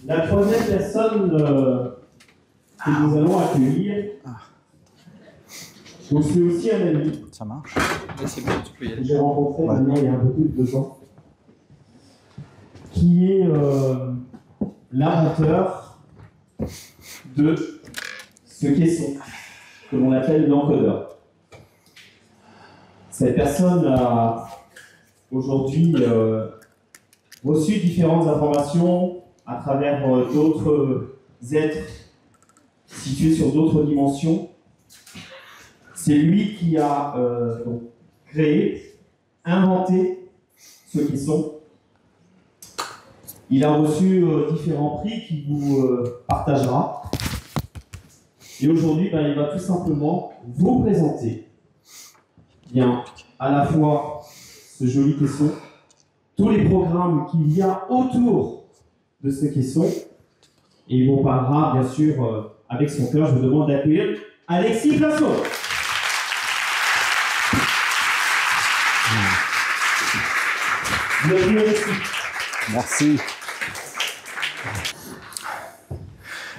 La troisième personne que nous allons accueillir, donc c'est aussi un ami. Ça marche. C'est bon, tu peux y aller. J'ai rencontré maintenant il y a un peu plus de 2 ans, qui est l'inventeur de ce caisson que l'on appelle l'encodeur. Cette personne a aujourd'hui reçu différentes informations à travers d'autres êtres situés sur d'autres dimensions. C'est lui qui a donc, créé, inventé ce caisson. Il a reçu différents prix qu'il vous partagera. Et aujourd'hui, il va tout simplement vous présenter bien, à la fois ce joli caisson, tous les programmes qu'il y a autour de ce caisson. Et il vous parlera, bien sûr, avec son cœur. Je vous demande d'accueillir Alexis Plassot. Bienvenue, Alexis. Merci.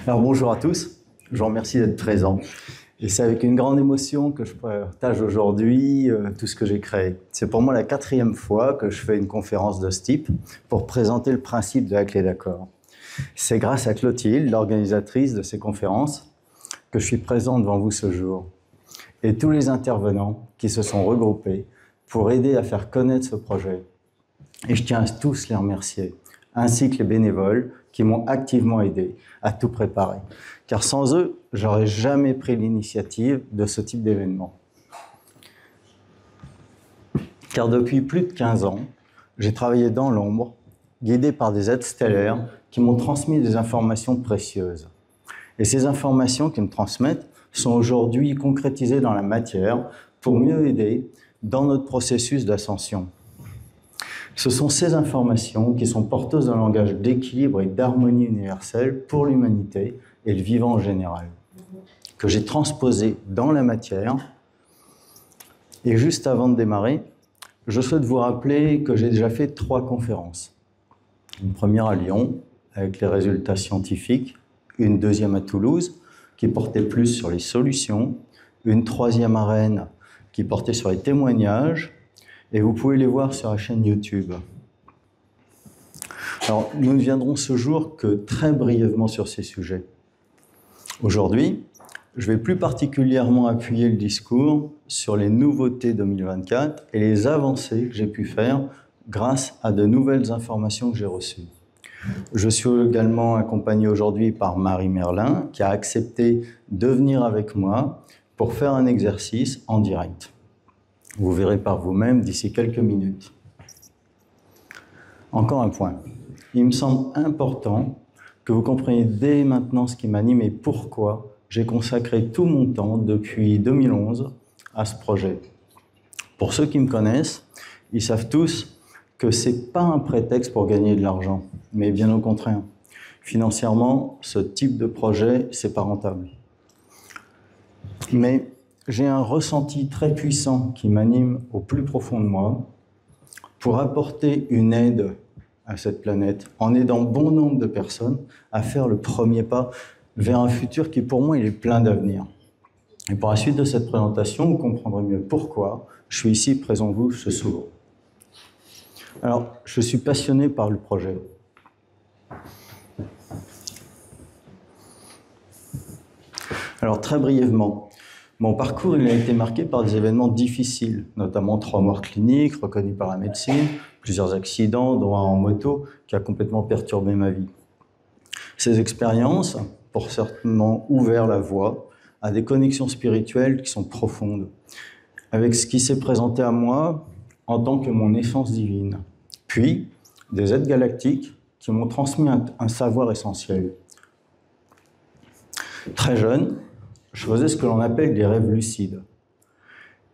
Alors bonjour à tous, je vous remercie d'être présents. Et c'est avec une grande émotion que je partage aujourd'hui tout ce que j'ai créé. C'est pour moi la 4e fois que je fais une conférence de ce type pour présenter le principe de la clé d'accord. C'est grâce à Clotilde, l'organisatrice de ces conférences, que je suis présent devant vous ce jour. Et tous les intervenants qui se sont regroupés pour aider à faire connaître ce projet. Et je tiens à tous les remercier, ainsi que les bénévoles qui m'ont activement aidé à tout préparer. Car sans eux, j'aurais jamais pris l'initiative de ce type d'événement. Car depuis plus de 15 ans, j'ai travaillé dans l'ombre, guidé par des êtres stellaires qui m'ont transmis des informations précieuses. Et ces informations qu'ils me transmettent sont aujourd'hui concrétisées dans la matière pour mieux aider dans notre processus d'ascension. Ce sont ces informations qui sont porteuses d'un langage d'équilibre et d'harmonie universelle pour l'humanité et le vivant en général, que j'ai transposé dans la matière. Et juste avant de démarrer, je souhaite vous rappeler que j'ai déjà fait 3 conférences. Une première à Lyon, avec les résultats scientifiques, une deuxième à Toulouse, qui portait plus sur les solutions, une 3e à Rennes, qui portait sur les témoignages, et vous pouvez les voir sur la chaîne YouTube. Alors, nous ne viendrons ce jour que très brièvement sur ces sujets. Aujourd'hui, je vais plus particulièrement appuyer le discours sur les nouveautés 2024 et les avancées que j'ai pu faire grâce à de nouvelles informations que j'ai reçues. Je suis également accompagné aujourd'hui par Marie Merlin, qui a accepté de venir avec moi pour faire un exercice en direct. Vous verrez par vous-même d'ici quelques minutes. Encore un point. Il me semble important que vous compreniez dès maintenant ce qui m'anime et pourquoi j'ai consacré tout mon temps depuis 2011 à ce projet. Pour ceux qui me connaissent, ils savent tous que ce n'est pas un prétexte pour gagner de l'argent, mais bien au contraire. Financièrement, ce type de projet, ce n'est pas rentable. Mais j'ai un ressenti très puissant qui m'anime au plus profond de moi pour apporter une aide à cette planète en aidant bon nombre de personnes à faire le premier pas vers un futur qui, pour moi, il est plein d'avenir. Et pour la suite de cette présentation, vous comprendrez mieux pourquoi je suis ici présent vous ce soir. Alors, je suis passionné par le projet. Alors, très brièvement, mon parcours il a été marqué par des événements difficiles, notamment 3 morts cliniques reconnus par la médecine, plusieurs accidents, dont un en moto, qui a complètement perturbé ma vie. Ces expériences, pour certainement, ouvert la voie à des connexions spirituelles qui sont profondes, avec ce qui s'est présenté à moi en tant que mon essence divine. Puis, des êtres galactiques qui m'ont transmis un savoir essentiel. Très jeune, je faisais ce que l'on appelle des rêves lucides.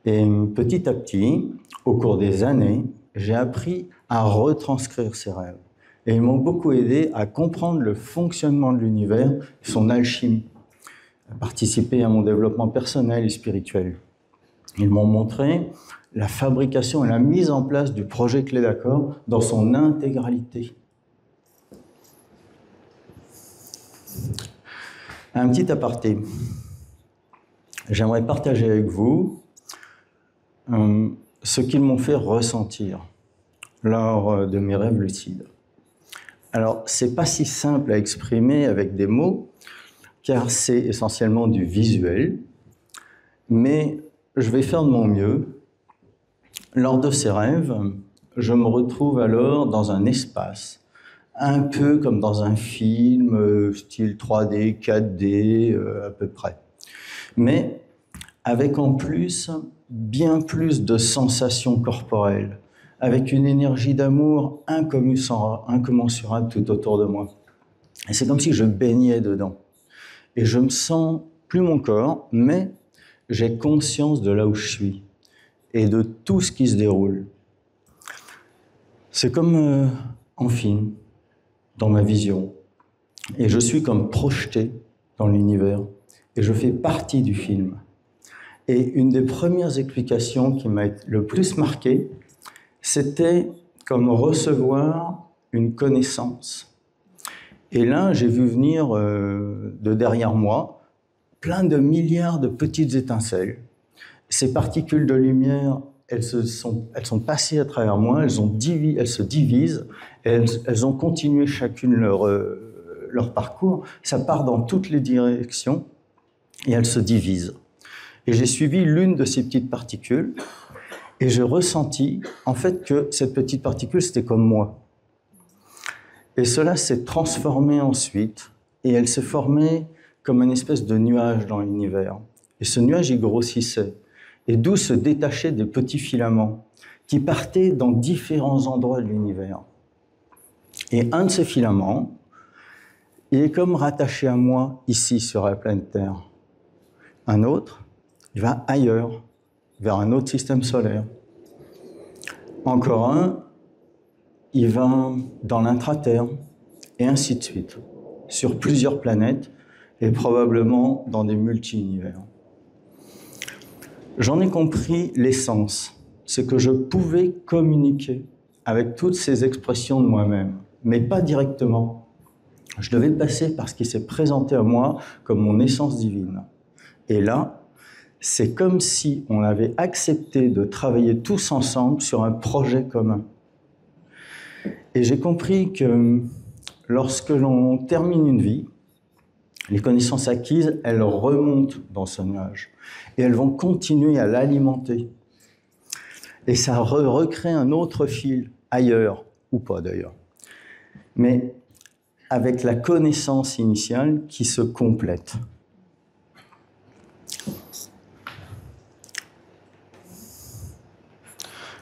Et petit à petit, au cours des années, j'ai appris à retranscrire ces rêves. Et ils m'ont beaucoup aidé à comprendre le fonctionnement de l'univers, son alchimie, à participer à mon développement personnel et spirituel. Ils m'ont montré la fabrication et la mise en place du projet Clé d'accord dans son intégralité. Un petit aparté. J'aimerais partager avec vous ce qu'ils m'ont fait ressentir lors de mes rêves lucides. Alors, c'est pas si simple à exprimer avec des mots, car c'est essentiellement du visuel, mais je vais faire de mon mieux. Lors de ces rêves, je me retrouve alors dans un espace, un peu comme dans un film, style 3D, 4D, à peu près. Mais avec en plus, bien plus de sensations corporelles, avec une énergie d'amour incommensurable tout autour de moi. Et c'est comme si je baignais dedans. Et je me sens plus mon corps, mais j'ai conscience de là où je suis et de tout ce qui se déroule. C'est comme en film, dans ma vision. Et je suis comme projeté dans l'univers. Et je fais partie du film. Et une des premières explications qui m'a le plus marqué, c'était comme recevoir une connaissance. Et là, j'ai vu venir de derrière moi plein de milliards de petites étincelles. Ces particules de lumière, elles sont passées à travers moi, elles se divisent, et elles ont continué chacune leur parcours. Ça part dans toutes les directions et elles se divisent. Et j'ai suivi l'une de ces petites particules et j'ai ressenti en fait que cette petite particule, c'était comme moi. Et cela s'est transformé ensuite et elle s'est formée comme une espèce de nuage dans l'univers. Et ce nuage, il grossissait. Et d'où se détachaient des petits filaments qui partaient dans différents endroits de l'univers. Et un de ces filaments, il est comme rattaché à moi ici sur la planète Terre. Un autre, il va ailleurs, vers un autre système solaire. Encore un, il va dans l'intraterre, et ainsi de suite, sur plusieurs planètes et probablement dans des multi-univers. J'en ai compris l'essence, c'est que je pouvais communiquer avec toutes ces expressions de moi-même, mais pas directement. Je devais passer par ce qui s'est présenté à moi comme mon essence divine. Et là, c'est comme si on avait accepté de travailler tous ensemble sur un projet commun. Et j'ai compris que lorsque l'on termine une vie, les connaissances acquises, elles remontent dans ce nuage et elles vont continuer à l'alimenter. Et ça recrée un autre fil ailleurs, ou pas d'ailleurs, mais avec la connaissance initiale qui se complète.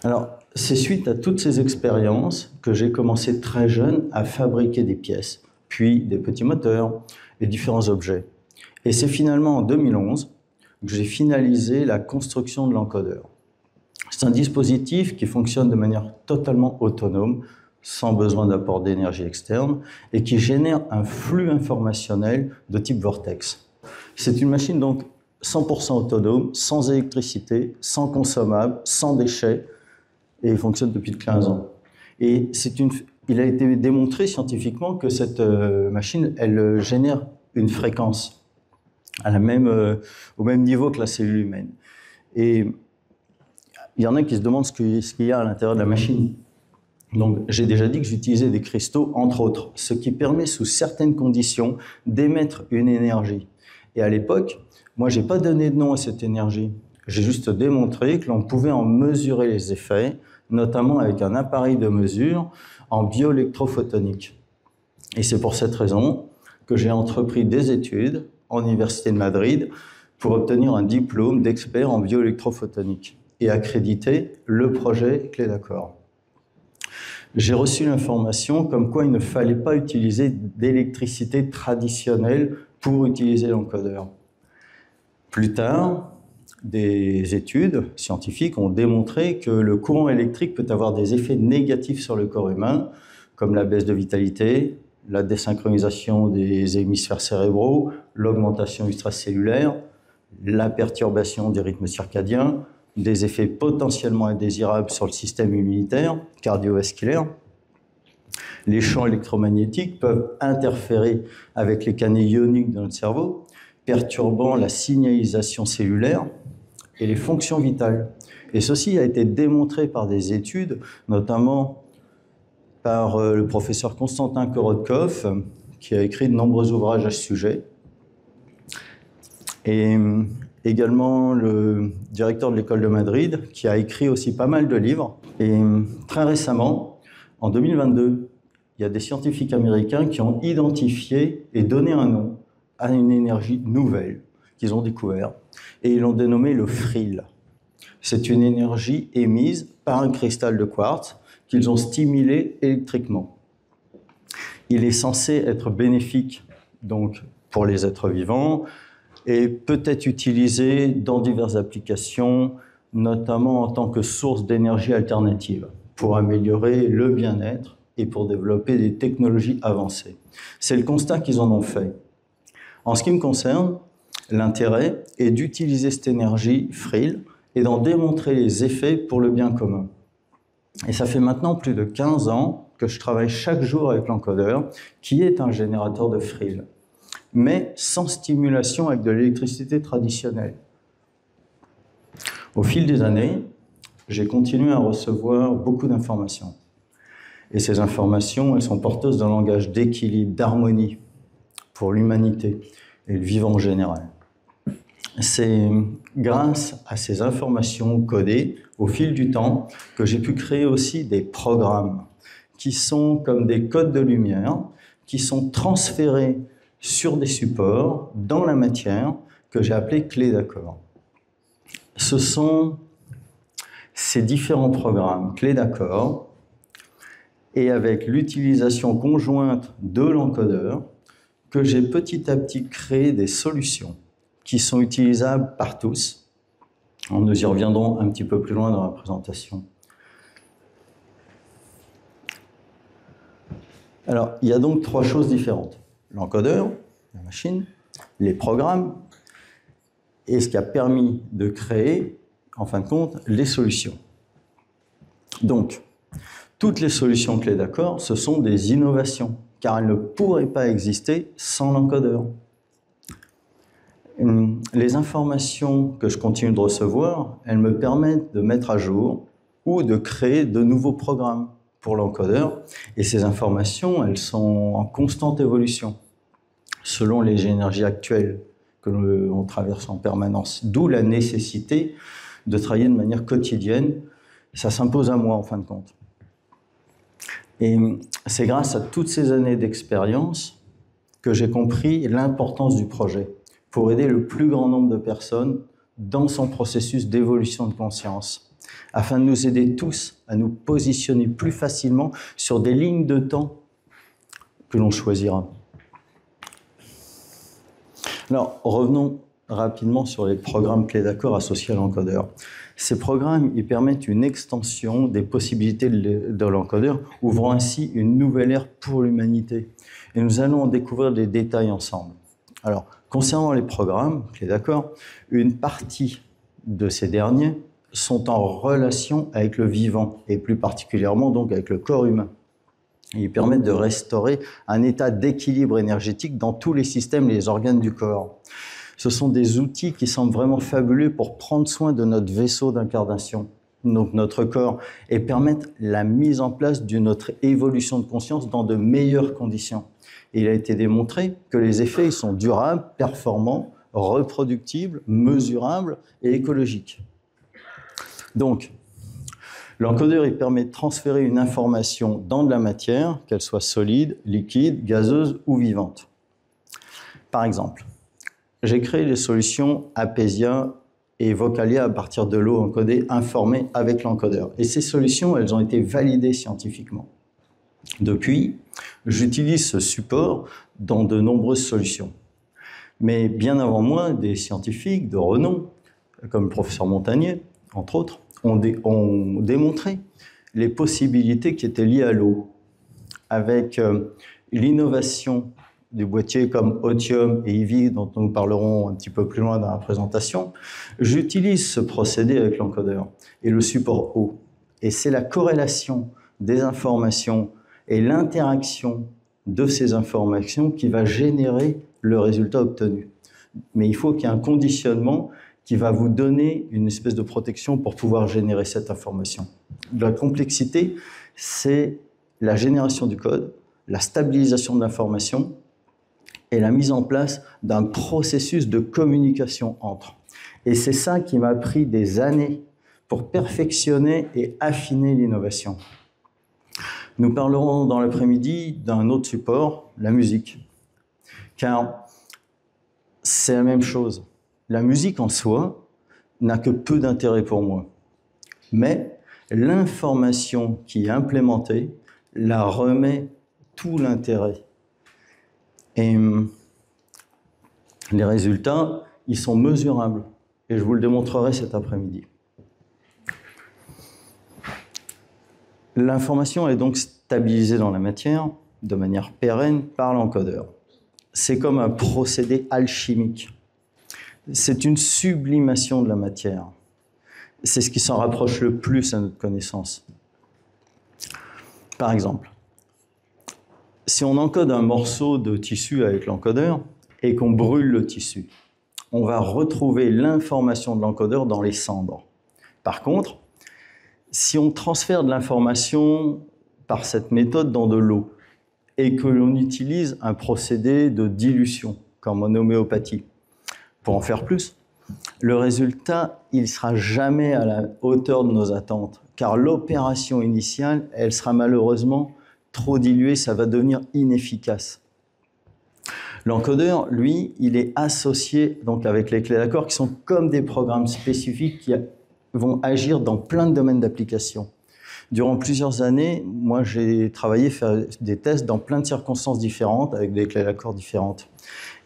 Alors, c'est suite à toutes ces expériences que j'ai commencé très jeune à fabriquer des pièces, puis des petits moteurs et différents objets. Et c'est finalement en 2011 que j'ai finalisé la construction de l'encodeur. C'est un dispositif qui fonctionne de manière totalement autonome, sans besoin d'apport d'énergie externe, et qui génère un flux informationnel de type vortex. C'est une machine donc 100% autonome, sans électricité, sans consommable, sans déchets, et il fonctionne depuis 15 ans. Et il a été démontré scientifiquement que cette machine, elle génère une fréquence au même niveau que la cellule humaine. Et il y en a qui se demandent ce qu'il y a à l'intérieur de la machine. Donc, j'ai déjà dit que j'utilisais des cristaux, entre autres, ce qui permet, sous certaines conditions, d'émettre une énergie. Et à l'époque, moi, je n'ai pas donné de nom à cette énergie. J'ai juste démontré que l'on pouvait en mesurer les effets, notamment avec un appareil de mesure en bioélectrophotonique. Et c'est pour cette raison que j'ai entrepris des études en Université de Madrid pour obtenir un diplôme d'expert en bioélectrophotonique et accréditer le projet Clé d'accord. J'ai reçu l'information comme quoi il ne fallait pas utiliser d'électricité traditionnelle pour utiliser l'encodeur. Plus tard, des études scientifiques ont démontré que le courant électrique peut avoir des effets négatifs sur le corps humain, comme la baisse de vitalité, la désynchronisation des hémisphères cérébraux, l'augmentation extracellulaire, la perturbation des rythmes circadiens, des effets potentiellement indésirables sur le système immunitaire, cardiovasculaire. Les champs électromagnétiques peuvent interférer avec les canaux ioniques de notre cerveau, perturbant la signalisation cellulaire et les fonctions vitales. Et ceci a été démontré par des études, notamment par le professeur Konstantin Korotkov, qui a écrit de nombreux ouvrages à ce sujet, et également le directeur de l'école de Madrid, qui a écrit aussi pas mal de livres. Et très récemment, en 2022, il y a des scientifiques américains qui ont identifié et donné un nom à une énergie nouvelle qu'ils ont découvert, et ils l'ont dénommée le frill. C'est une énergie émise par un cristal de quartz qu'ils ont stimulé électriquement. Il est censé être bénéfique donc, pour les êtres vivants et peut être utilisé dans diverses applications, notamment en tant que source d'énergie alternative, pour améliorer le bien-être et pour développer des technologies avancées. C'est le constat qu'ils en ont fait. En ce qui me concerne, l'intérêt est d'utiliser cette énergie frill et d'en démontrer les effets pour le bien commun. Et ça fait maintenant plus de 15 ans que je travaille chaque jour avec l'encodeur, qui est un générateur de frill, mais sans stimulation avec de l'électricité traditionnelle. Au fil des années, j'ai continué à recevoir beaucoup d'informations. Et ces informations, elles sont porteuses d'un langage d'équilibre, d'harmonie pour l'humanité et le vivant en général. C'est grâce à ces informations codées au fil du temps que j'ai pu créer aussi des programmes qui sont comme des codes de lumière, qui sont transférés sur des supports dans la matière que j'ai appelé clés d'accord. Ce sont ces différents programmes clés d'accord et avec l'utilisation conjointe de l'encodeur que j'ai petit à petit créé des solutions qui sont utilisables par tous. Nous y reviendrons un petit peu plus loin dans la présentation. Alors, il y a donc 3 choses différentes. L'encodeur, la machine, les programmes, et ce qui a permis de créer, en fin de compte, les solutions. Donc, toutes les solutions clés d'accord, ce sont des innovations, car elles ne pourraient pas exister sans l'encodeur. Les informations que je continue de recevoir, elles me permettent de mettre à jour ou de créer de nouveaux programmes pour l'encodeur. Et ces informations, elles sont en constante évolution selon les énergies actuelles que l'on traverse en permanence. D'où la nécessité de travailler de manière quotidienne. Ça s'impose à moi en fin de compte. Et c'est grâce à toutes ces années d'expérience que j'ai compris l'importance du projet pour aider le plus grand nombre de personnes dans son processus d'évolution de conscience, afin de nous aider tous à nous positionner plus facilement sur des lignes de temps que l'on choisira. Alors, revenons rapidement sur les programmes clés d'accord associés à l'encodeur. Ces programmes, ils permettent une extension des possibilités de l'encodeur, ouvrant ainsi une nouvelle ère pour l'humanité. Et nous allons en découvrir des détails ensemble. Alors, concernant les programmes clés d'accord, une partie de ces derniers sont en relation avec le vivant, et plus particulièrement donc avec le corps humain. Ils permettent de restaurer un état d'équilibre énergétique dans tous les systèmes et les organes du corps. Ce sont des outils qui semblent vraiment fabuleux pour prendre soin de notre vaisseau d'incarnation, donc notre corps, et permettre la mise en place d'une autre évolution de conscience dans de meilleures conditions. Et il a été démontré que les effets ils sont durables, performants, reproductibles, mesurables et écologiques. Donc, l'encodeur il permet de transférer une information dans de la matière, qu'elle soit solide, liquide, gazeuse ou vivante. Par exemple, j'ai créé des solutions Apesia et Vocalia à partir de l'eau encodée informée avec l'encodeur. Et ces solutions, elles ont été validées scientifiquement. Depuis, j'utilise ce support dans de nombreuses solutions. Mais bien avant moi, des scientifiques de renom, comme le professeur Montagnier, entre autres, ont démontré les possibilités qui étaient liées à l'eau, avec l'innovation des boîtiers comme Otium et Ivy, dont nous parlerons un petit peu plus loin dans la présentation. J'utilise ce procédé avec l'encodeur et le support eau. Et c'est la corrélation des informations et l'interaction de ces informations qui va générer le résultat obtenu. Mais il faut qu'il y ait un conditionnement qui va vous donner une espèce de protection pour pouvoir générer cette information. La complexité, c'est la génération du code, la stabilisation de l'information et la mise en place d'un processus de communication entre. Et c'est ça qui m'a pris des années pour perfectionner et affiner l'innovation. Nous parlerons dans l'après-midi d'un autre support, la musique. Car c'est la même chose. La musique en soi n'a que peu d'intérêt pour moi. Mais l'information qui est implémentée la remet tout l'intérêt. Et les résultats, ils sont mesurables. Et je vous le démontrerai cet après-midi. L'information est donc stabilisée dans la matière de manière pérenne par l'encodeur. C'est comme un procédé alchimique. C'est une sublimation de la matière. C'est ce qui s'en rapproche le plus à notre connaissance. Par exemple, si on encode un morceau de tissu avec l'encodeur et qu'on brûle le tissu, on va retrouver l'information de l'encodeur dans les cendres. Par contre, si on transfère de l'information par cette méthode dans de l'eau et que l'on utilise un procédé de dilution, comme en homéopathie, pour en faire plus, le résultat, il ne sera jamais à la hauteur de nos attentes, car l'opération initiale, elle sera malheureusement trop diluée, ça va devenir inefficace. L'encodeur, lui, il est associé donc avec les clés d'accord qui sont comme des programmes spécifiques qui vont agir dans plein de domaines d'application. Durant plusieurs années, moi, j'ai travaillé, faire des tests dans plein de circonstances différentes, avec des clés d'accord différentes.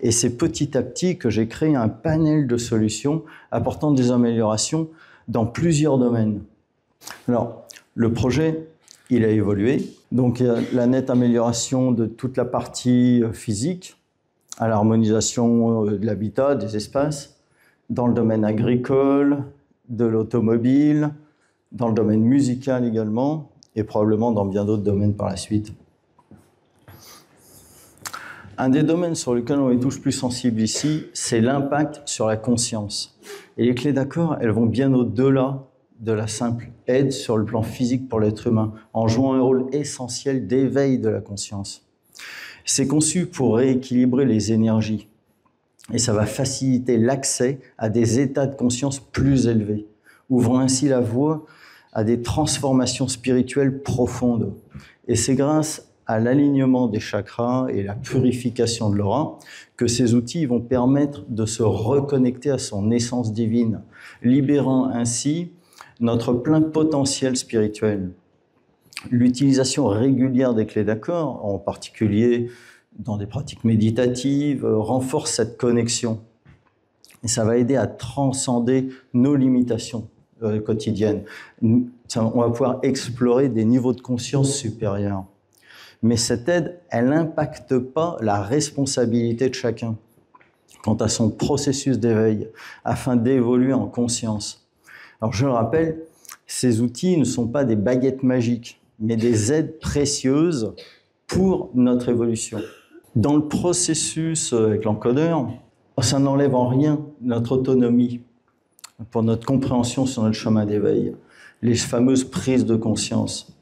Et c'est petit à petit que j'ai créé un panel de solutions apportant des améliorations dans plusieurs domaines. Alors, le projet, il a évolué. Donc, il y a la nette amélioration de toute la partie physique, à l'harmonisation de l'habitat, des espaces, dans le domaine agricole, de l'automobile, dans le domaine musical également, et probablement dans bien d'autres domaines par la suite. Un des domaines sur lesquels on est tous plus sensibles ici, c'est l'impact sur la conscience. Et les clés d'accord, elles vont bien au-delà de la simple aide sur le plan physique pour l'être humain, en jouant un rôle essentiel d'éveil de la conscience. C'est conçu pour rééquilibrer les énergies, et ça va faciliter l'accès à des états de conscience plus élevés, ouvrant ainsi la voie à des transformations spirituelles profondes. Et c'est grâce à l'alignement des chakras et la purification de l'aura que ces outils vont permettre de se reconnecter à son essence divine, libérant ainsi notre plein potentiel spirituel. L'utilisation régulière des clés d'accord, en particulier dans des pratiques méditatives, renforce cette connexion. Et ça va aider à transcender nos limitations quotidiennes. On va pouvoir explorer des niveaux de conscience supérieurs. Mais cette aide, elle n'impacte pas la responsabilité de chacun quant à son processus d'éveil, afin d'évoluer en conscience. Alors je le rappelle, ces outils ne sont pas des baguettes magiques, mais des aides précieuses pour notre évolution. Dans le processus avec l'encodeur, ça n'enlève en rien notre autonomie pour notre compréhension sur notre chemin d'éveil. Les fameuses prises de conscience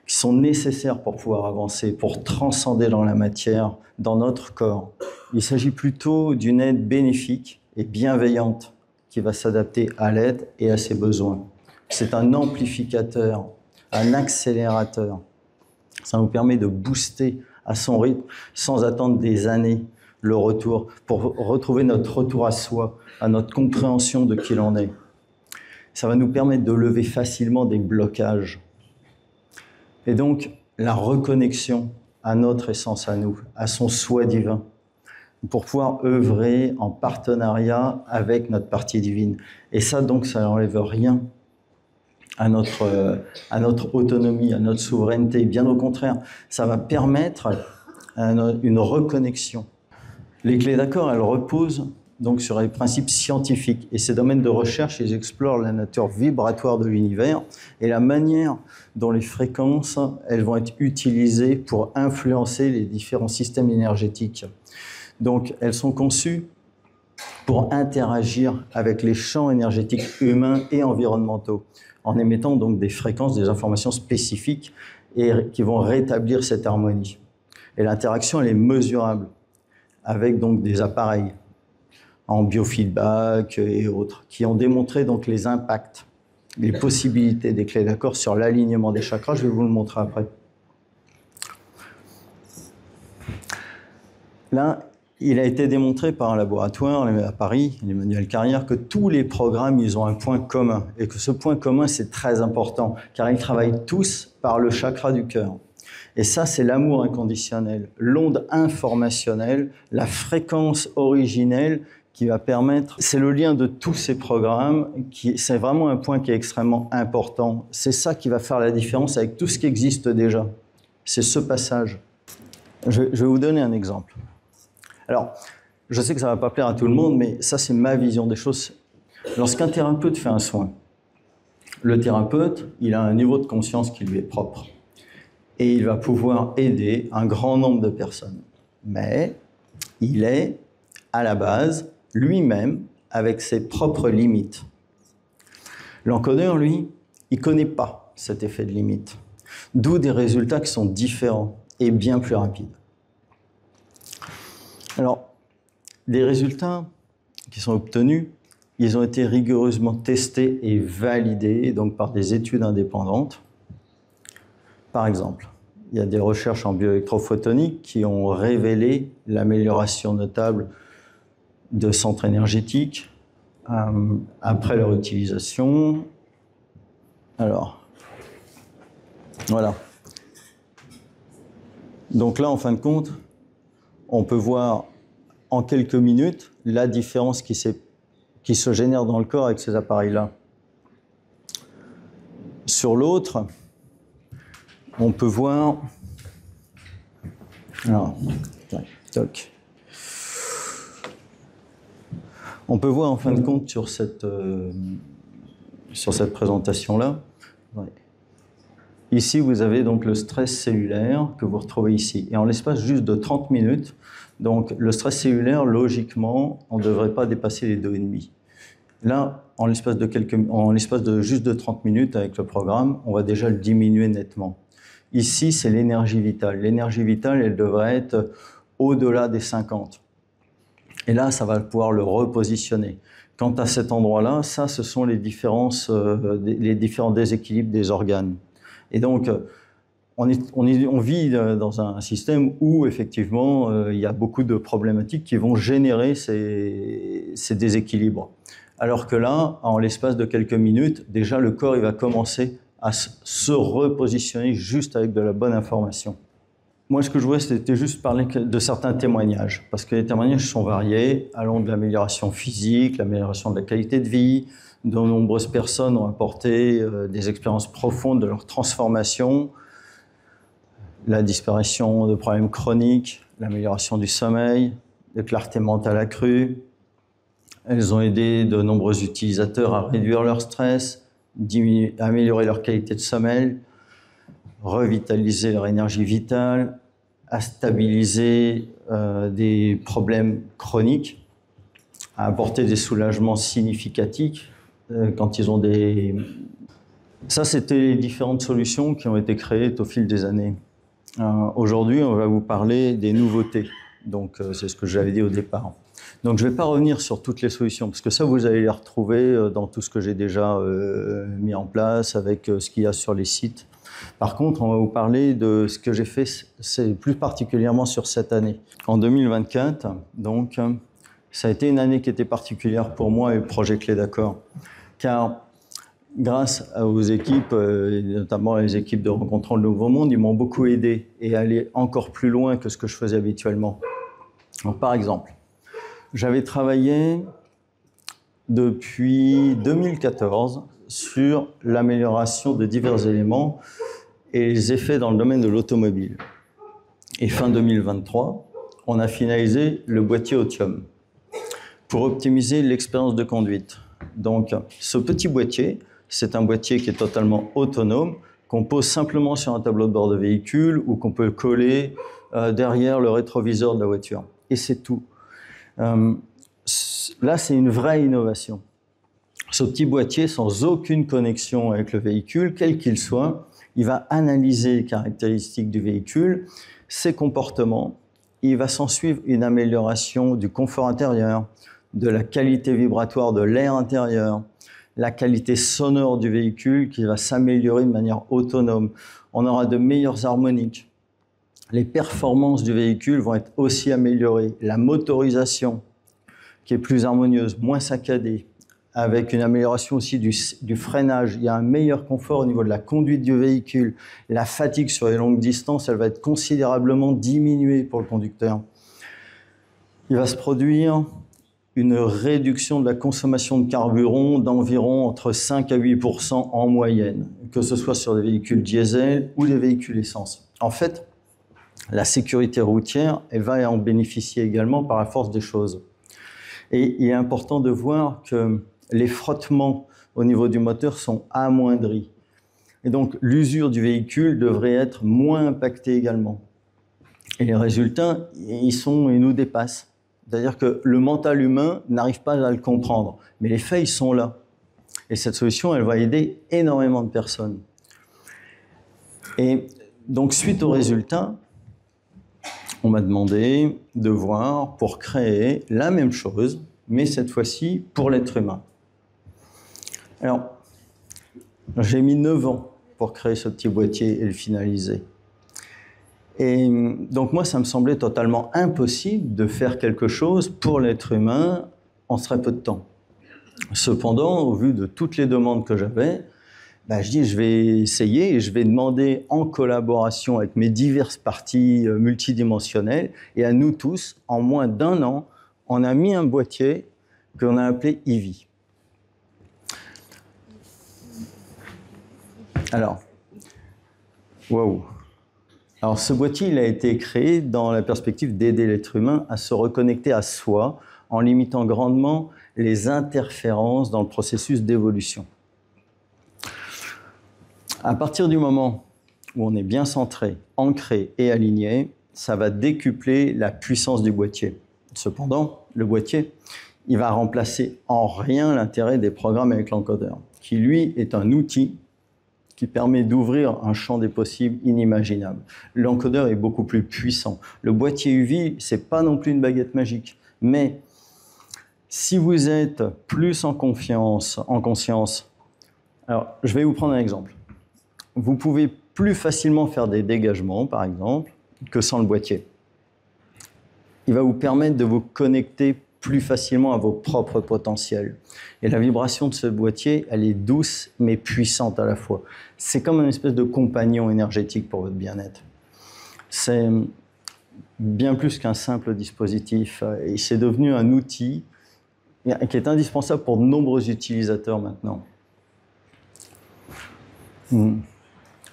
qui sont nécessaires pour pouvoir avancer, pour transcender dans la matière, dans notre corps. Il s'agit plutôt d'une aide bénéfique et bienveillante qui va s'adapter à l'aide et à ses besoins. C'est un amplificateur, un accélérateur. Ça nous permet de booster à son rythme sans attendre des années le retour, pour retrouver notre retour à soi, à notre compréhension de qui l'on est. Ça va nous permettre de lever facilement des blocages. Et donc, la reconnexion à notre essence à nous, à son soi divin, pour pouvoir œuvrer en partenariat avec notre partie divine. Et ça, donc, ça n'enlève rien à notre autonomie, à notre souveraineté. Bien au contraire, ça va permettre une reconnexion. Les clés d'accord, elles reposent donc sur les principes scientifiques. Et ces domaines de recherche, ils explorent la nature vibratoire de l'univers et la manière dont les fréquences, elles vont être utilisées pour influencer les différents systèmes énergétiques. Donc, elles sont conçues pour interagir avec les champs énergétiques humains et environnementaux, en émettant donc des fréquences, des informations spécifiques et qui vont rétablir cette harmonie. Et l'interaction, elle est mesurable avec donc des appareils en biofeedback et autres, qui ont démontré donc les impacts, les possibilités des clés d'accord sur l'alignement des chakras. Je vais vous le montrer après. Là, il a été démontré par un laboratoire à Paris, l'Emmanuel Carrière, que tous les programmes, ils ont un point commun. Et que ce point commun, c'est très important, car ils travaillent tous par le chakra du cœur. Et ça, c'est l'amour inconditionnel, l'onde informationnelle, la fréquence originelle qui va permettre... C'est le lien de tous ces programmes, c'est vraiment un point qui est extrêmement important. C'est ça qui va faire la différence avec tout ce qui existe déjà. C'est ce passage. Je vais vous donner un exemple. Alors, je sais que ça ne va pas plaire à tout le monde, mais ça, c'est ma vision des choses. Lorsqu'un thérapeute fait un soin, le thérapeute, il a un niveau de conscience qui lui est propre. Et il va pouvoir aider un grand nombre de personnes. Mais il est, à la base, lui-même, avec ses propres limites. L'encodeur, lui, il ne connaît pas cet effet de limite. D'où des résultats qui sont différents et bien plus rapides. Alors, les résultats qui sont obtenus, ils ont été rigoureusement testés et validés donc par des études indépendantes. Par exemple, il y a des recherches en bioélectrophotonique qui ont révélé l'amélioration notable de centres énergétiques après leur utilisation. Alors, voilà. Donc là, en fin de compte, on peut voir en quelques minutes la différence qui se génère dans le corps avec ces appareils-là. Sur l'autre, on peut voir... Alors, toc. On peut voir en fin de compte sur cette présentation-là. Ouais. Ici, vous avez donc le stress cellulaire que vous retrouvez ici. Et en l'espace juste de 30 minutes, donc le stress cellulaire, logiquement, on ne devrait pas dépasser les 2,5. Là, en l'espace de juste de 30 minutes avec le programme, on va déjà le diminuer nettement. Ici, c'est l'énergie vitale. L'énergie vitale, elle devrait être au-delà des 50. Et là, ça va pouvoir le repositionner. Quant à cet endroit-là, ça, ce sont les différents déséquilibres des organes. Et donc, on vit dans un système où, effectivement, il y a beaucoup de problématiques qui vont générer ces déséquilibres. Alors que là, en l'espace de quelques minutes, déjà, le corps il va commencer à se repositionner juste avec de la bonne information. Moi, ce que je voulais, c'était juste parler de certains témoignages, parce que les témoignages sont variés, allant de l'amélioration physique, l'amélioration de la qualité de vie. De nombreuses personnes ont apporté des expériences profondes de leur transformation, la disparition de problèmes chroniques, l'amélioration du sommeil, de clarté mentale accrue. Elles ont aidé de nombreux utilisateurs à réduire leur stress, améliorer leur qualité de sommeil, revitaliser leur énergie vitale, à stabiliser des problèmes chroniques, à apporter des soulagements significatifs quand ils ont des... Ça, c'était les différentes solutions qui ont été créées au fil des années. Aujourd'hui, on va vous parler des nouveautés. Donc, c'est ce que j'avais dit au départ. Donc, je ne vais pas revenir sur toutes les solutions, parce que ça, vous allez les retrouver dans tout ce que j'ai déjà mis en place, avec ce qu'il y a sur les sites. Par contre, on va vous parler de ce que j'ai fait, c'est plus particulièrement sur cette année. En 2024, donc, ça a été une année qui était particulière pour moi et le projet Clé d'accord. Car grâce aux équipes, notamment les équipes de Rencontrant le Nouveau Monde, ils m'ont beaucoup aidé et aller encore plus loin que ce que je faisais habituellement. Donc, par exemple, j'avais travaillé depuis 2014 sur l'amélioration de divers éléments et les effets dans le domaine de l'automobile. Et fin 2023, on a finalisé le boîtier Otium. pour optimiser l'expérience de conduite. Donc, ce petit boîtier, c'est un boîtier qui est totalement autonome, qu'on pose simplement sur un tableau de bord de véhicule ou qu'on peut coller derrière le rétroviseur de la voiture. Et c'est tout. Là, c'est une vraie innovation. Ce petit boîtier, sans aucune connexion avec le véhicule, quel qu'il soit, il va analyser les caractéristiques du véhicule, ses comportements. Il va s'en suivre une amélioration du confort intérieur, de la qualité vibratoire de l'air intérieur, la qualité sonore du véhicule qui va s'améliorer de manière autonome. On aura de meilleures harmoniques. Les performances du véhicule vont être aussi améliorées. La motorisation qui est plus harmonieuse, moins saccadée, avec une amélioration aussi du freinage. Il y a un meilleur confort au niveau de la conduite du véhicule. La fatigue sur les longues distances, elle va être considérablement diminuée pour le conducteur. Il va se produire une réduction de la consommation de carburant d'environ entre 5 à 8% en moyenne, que ce soit sur des véhicules diesel ou des véhicules essence. En fait, la sécurité routière, elle va en bénéficier également par la force des choses. Et il est important de voir que les frottements au niveau du moteur sont amoindris. Et donc, l'usure du véhicule devrait être moins impactée également. Et les résultats, ils nous dépassent. C'est-à-dire que le mental humain n'arrive pas à le comprendre. Mais les faits, ils sont là. Et cette solution, elle va aider énormément de personnes. Et donc, suite aux résultats, on m'a demandé de voir pour créer la même chose, mais cette fois-ci pour l'être humain. Alors, j'ai mis 9 ans pour créer ce petit boîtier et le finaliser. Et donc moi, ça me semblait totalement impossible de faire quelque chose pour l'être humain en très peu de temps. Cependant, au vu de toutes les demandes que j'avais, je dis je vais essayer et je vais demander en collaboration avec mes diverses parties multidimensionnelles et à nous tous, en moins d'1 an, on a mis un boîtier qu'on a appelé Eevee. Alors, waouh! Alors, ce boîtier, il a été créé dans la perspective d'aider l'être humain à se reconnecter à soi en limitant grandement les interférences dans le processus d'évolution. À partir du moment où on est bien centré, ancré et aligné, ça va décupler la puissance du boîtier. Cependant, le boîtier, il va remplacer en rien l'intérêt des programmes avec l'encodeur, qui lui est un outil qui permet d'ouvrir un champ des possibles inimaginable. L'encodeur est beaucoup plus puissant. Le boîtier Eevee, c'est pas non plus une baguette magique, mais si vous êtes plus en confiance, en conscience, alors je vais vous prendre un exemple. Vous pouvez plus facilement faire des dégagements, par exemple, que sans le boîtier. Il va vous permettre de vous connecter plus facilement à vos propres potentiels. Et la vibration de ce boîtier, elle est douce mais puissante à la fois. C'est comme une espèce de compagnon énergétique pour votre bien-être. C'est bien plus qu'un simple dispositif. Et c'est devenu un outil qui est indispensable pour de nombreux utilisateurs maintenant.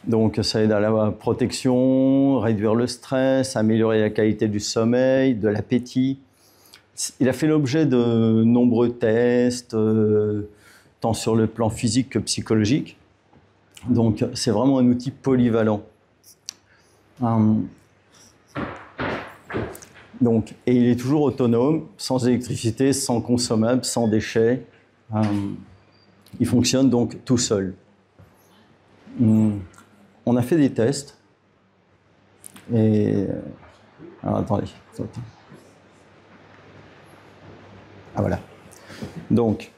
Donc ça aide à la protection, réduire le stress, améliorer la qualité du sommeil, de l'appétit. Il a fait l'objet de nombreux tests, tant sur le plan physique que psychologique. Donc c'est vraiment un outil polyvalent. Donc, et il est toujours autonome, sans électricité, sans consommable, sans déchets. Il fonctionne donc tout seul. On a fait des tests. Et... Alors, attendez. Ah, voilà. Donc,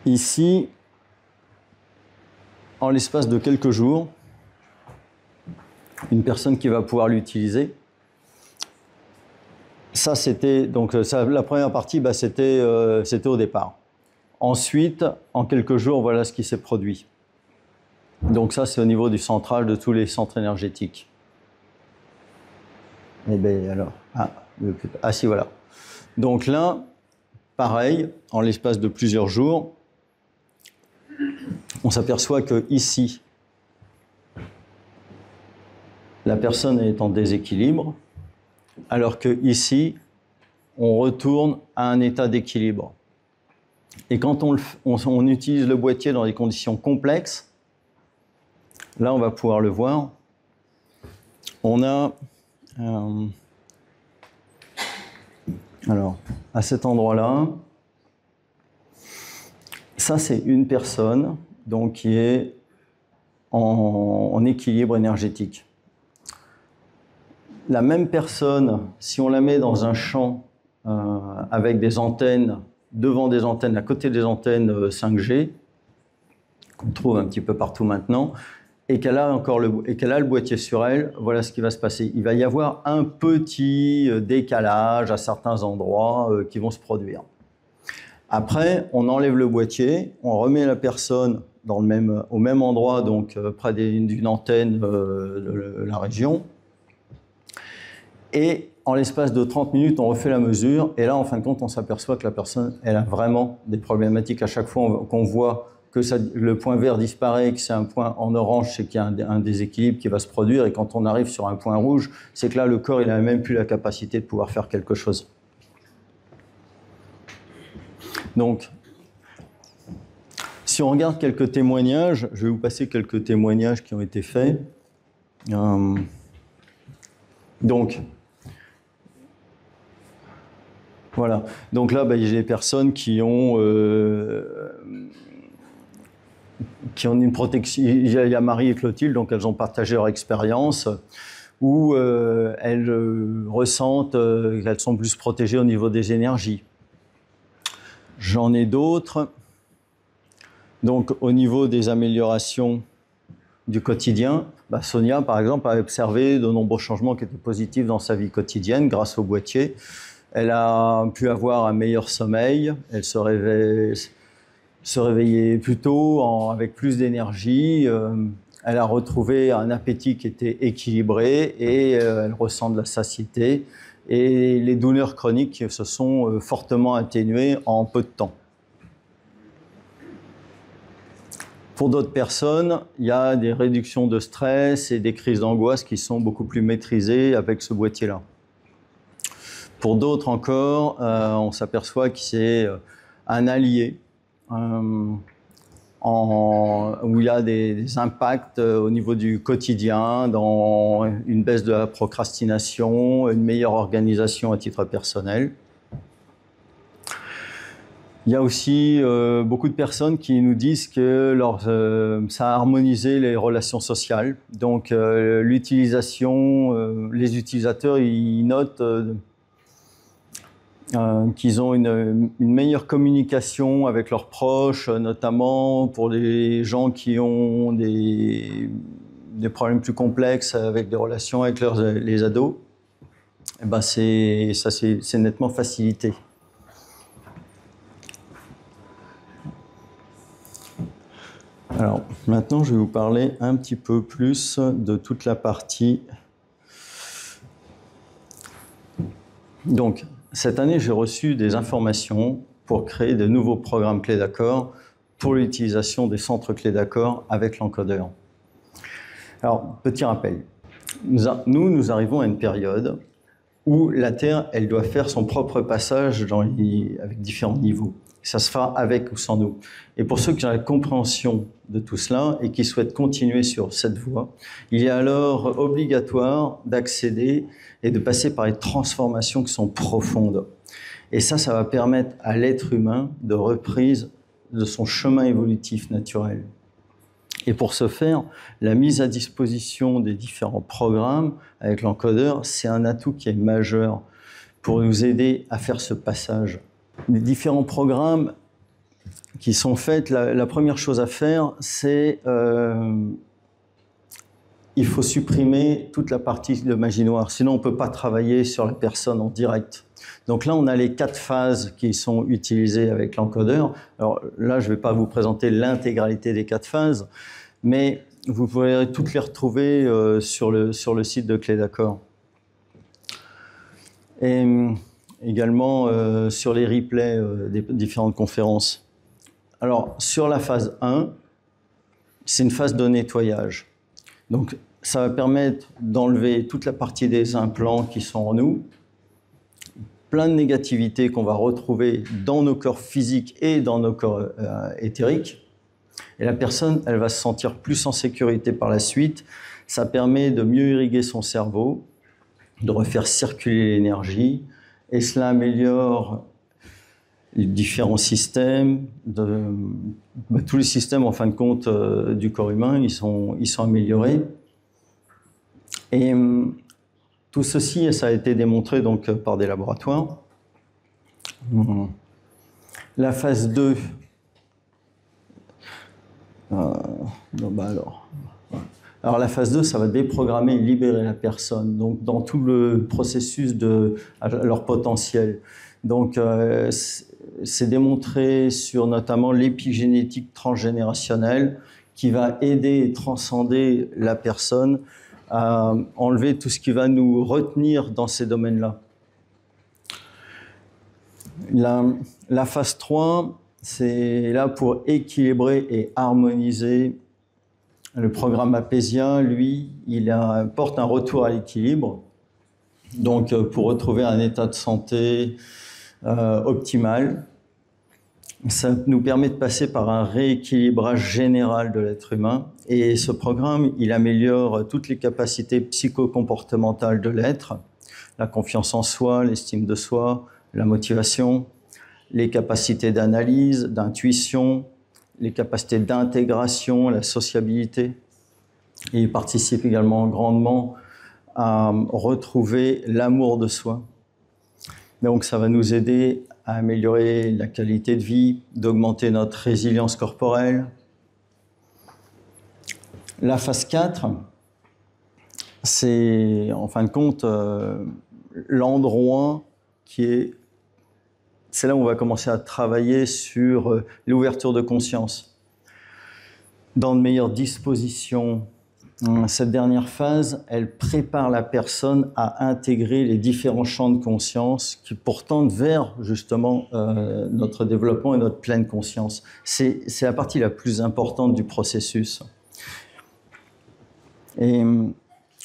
ici, en l'espace de quelques jours, une personne qui va pouvoir l'utiliser. Ça, c'était donc la première partie, c'était au départ. Ensuite, en quelques jours, voilà ce qui s'est produit. Donc ça, c'est au niveau du central de tous les centres énergétiques. Eh bien, alors, si, voilà. Donc là, pareil, en l'espace de plusieurs jours, on s'aperçoit que ici, la personne est en déséquilibre, alors que ici, on retourne à un état d'équilibre. Et quand on utilise le boîtier dans des conditions complexes, là on va pouvoir le voir, on a, alors à cet endroit-là, ça c'est une personne donc, qui est en équilibre énergétique. La même personne, si on la met dans un champ avec des antennes, devant des antennes, à côté des antennes 5G, qu'on trouve un petit peu partout maintenant, et qu'elle a le boîtier sur elle, voilà ce qui va se passer. Il va y avoir un petit décalage à certains endroits qui vont se produire. Après, on enlève le boîtier, on remet la personne au même endroit, donc près d'une antenne de la région, et en l'espace de 30 minutes, on refait la mesure, et là, en fin de compte, on s'aperçoit que la personne, elle a vraiment des problématiques. À chaque fois qu'on voit que le point vert disparaît, que c'est un point en orange, c'est qu'il y a un déséquilibre qui va se produire, et quand on arrive sur un point rouge, c'est que là, le corps, il n'a même plus la capacité de pouvoir faire quelque chose. Donc, si on regarde quelques témoignages, je vais vous passer quelques témoignages qui ont été faits. Donc, voilà. Donc là, j'ai des personnes qui ont une protection. Il y a Marie et Clotilde, donc elles ont partagé leur expérience, où elles ressentent qu'elles sont plus protégées au niveau des énergies. J'en ai d'autres. Donc, au niveau des améliorations du quotidien, Sonia, par exemple, a observé de nombreux changements qui étaient positifs dans sa vie quotidienne grâce au boîtier. Elle a pu avoir un meilleur sommeil, elle se réveillait plus tôt, avec plus d'énergie. Elle a retrouvé un appétit qui était équilibré et elle ressent de la satiété. Et les douleurs chroniques se sont fortement atténuées en peu de temps. Pour d'autres personnes, il y a des réductions de stress et des crises d'angoisse qui sont beaucoup plus maîtrisées avec ce boîtier-là. Pour d'autres encore, on s'aperçoit que c'est un allié où il y a des impacts au niveau du quotidien, dans une baisse de la procrastination, une meilleure organisation à titre personnel. Il y a aussi beaucoup de personnes qui nous disent que ça a harmonisé les relations sociales. Donc l'utilisation, les utilisateurs, ils notent qu'ils ont une meilleure communication avec leurs proches, notamment pour les gens qui ont des problèmes plus complexes avec des relations avec les ados. Et c'est nettement facilité. Alors, maintenant, je vais vous parler un petit peu plus de toute la partie. Donc, cette année, j'ai reçu des informations pour créer de nouveaux programmes clés d'accord pour l'utilisation des centres clés d'accord avec l'encodeur. Alors, petit rappel. Nous arrivons à une période où la Terre, elle doit faire son propre passage avec différents niveaux. Ça se fera avec ou sans nous. Et pour ceux qui ont la compréhension de tout cela et qui souhaitent continuer sur cette voie, il est alors obligatoire d'accéder et de passer par les transformations qui sont profondes. Et ça va permettre à l'être humain de reprise de son chemin évolutif naturel. Et pour ce faire, la mise à disposition des différents programmes avec l'encodeur, c'est un atout qui est majeur pour nous aider à faire ce passage. Les différents programmes qui sont faits, la première chose à faire, c'est il faut supprimer toute la partie de magie noire, sinon on ne peut pas travailler sur la personne en direct. Donc là, on a les 4 phases qui sont utilisées avec l'encodeur. Alors là, je ne vais pas vous présenter l'intégralité des 4 phases, mais vous pourrez toutes les retrouver sur le site de Clé d'accord. Et également sur les replays des différentes conférences. Alors, sur la phase 1, c'est une phase de nettoyage. Donc, ça va permettre d'enlever toute la partie des implants qui sont en nous, plein de négativité qu'on va retrouver dans nos corps physiques et dans nos corps éthériques. Et la personne, elle va se sentir plus en sécurité par la suite. Ça permet de mieux irriguer son cerveau, de refaire circuler l'énergie, et cela améliore les différents systèmes. Tous les systèmes, en fin de compte, du corps humain, ils sont améliorés. Et tout ceci, ça a été démontré donc, par des laboratoires. La phase 2, alors la phase 2, ça va déprogrammer et libérer la personne, donc dans tout le processus de leur potentiel. Donc c'est démontré sur notamment l'épigénétique transgénérationnelle qui va aider et transcender la personne à enlever tout ce qui va nous retenir dans ces domaines-là. La phase 3, c'est là pour équilibrer et harmoniser. Le programme Apésia, lui, il apporte un retour à l'équilibre, donc pour retrouver un état de santé optimal. Ça nous permet de passer par un rééquilibrage général de l'être humain. Et ce programme, il améliore toutes les capacités psychocomportementales de l'être, la confiance en soi, l'estime de soi, la motivation, les capacités d'analyse, d'intuition, les capacités d'intégration, la sociabilité. Et il participe également grandement à retrouver l'amour de soi. Donc ça va nous aider à améliorer la qualité de vie, d'augmenter notre résilience corporelle. La phase 4, c'est en fin de compte l'endroit qui est... C'est là où on va commencer à travailler sur l'ouverture de conscience. Dans de meilleures dispositions, cette dernière phase, elle prépare la personne à intégrer les différents champs de conscience qui pourtant vers justement notre développement et notre pleine conscience. C'est la partie la plus importante du processus. Et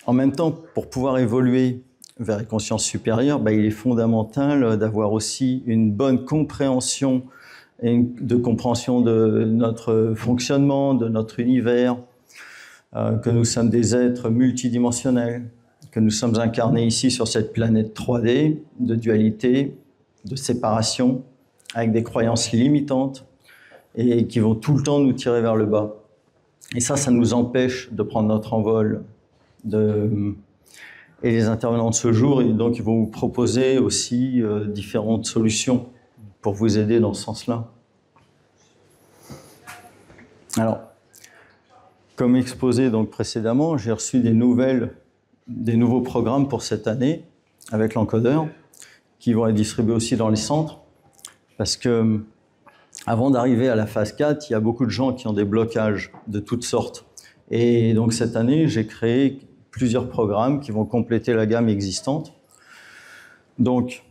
en même temps, pour pouvoir évoluer vers les consciences supérieures, il est fondamental d'avoir aussi une bonne compréhension de notre fonctionnement, de notre univers, que nous sommes des êtres multidimensionnels, que nous sommes incarnés ici sur cette planète 3D, de dualité, de séparation, avec des croyances limitantes et qui vont tout le temps nous tirer vers le bas. Et ça nous empêche de prendre notre envol. Et les intervenants de ce jour, donc, ils vont vous proposer aussi différentes solutions pour vous aider dans ce sens-là. Alors, comme exposé donc précédemment, j'ai reçu des nouveaux programmes pour cette année avec l'encodeur qui vont être distribués aussi dans les centres parce que avant d'arriver à la phase 4, il y a beaucoup de gens qui ont des blocages de toutes sortes. Et donc cette année, j'ai créé plusieurs programmes qui vont compléter la gamme existante. Donc,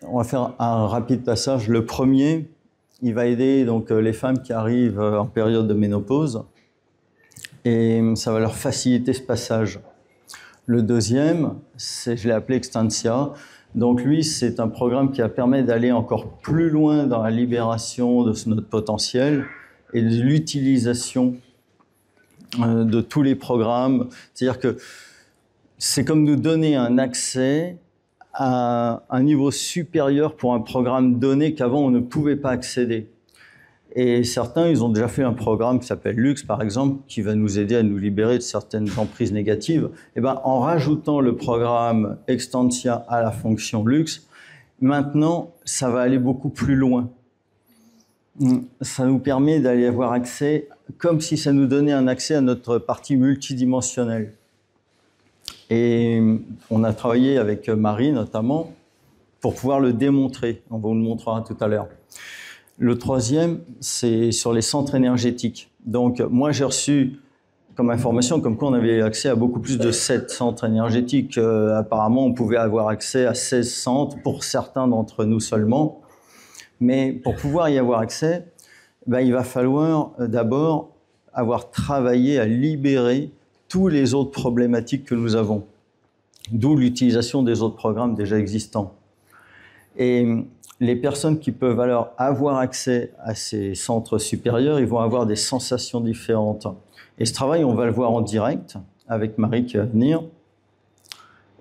on va faire un rapide passage. Le premier, il va aider donc les femmes qui arrivent en période de ménopause et ça va leur faciliter ce passage. Le deuxième, je l'ai appelé Extantia. Donc lui, c'est un programme qui va permettre d'aller encore plus loin dans la libération de notre potentiel et de l'utilisation de tous les programmes. C'est-à-dire que c'est comme nous donner un accès à un niveau supérieur pour un programme donné qu'avant on ne pouvait pas accéder. Et certains, ils ont déjà fait un programme qui s'appelle Lux, par exemple, qui va nous aider à nous libérer de certaines emprises négatives. Et en rajoutant le programme Extantia à la fonction Lux, maintenant, ça va aller beaucoup plus loin. Ça nous permet d'aller avoir accès, comme si ça nous donnait un accès à notre partie multidimensionnelle. Et on a travaillé avec Marie, notamment, pour pouvoir le démontrer. On vous le montrera tout à l'heure. Le troisième, c'est sur les centres énergétiques. Donc, moi, j'ai reçu comme information comme quoi on avait accès à beaucoup plus de 7 centres énergétiques. Apparemment, on pouvait avoir accès à 16 centres pour certains d'entre nous seulement. Mais pour pouvoir y avoir accès, il va falloir d'abord avoir travaillé à libérer tous les autres problématiques que nous avons. D'où l'utilisation des autres programmes déjà existants. Et les personnes qui peuvent alors avoir accès à ces centres supérieurs, ils vont avoir des sensations différentes. Et ce travail, on va le voir en direct avec Marie qui va venir.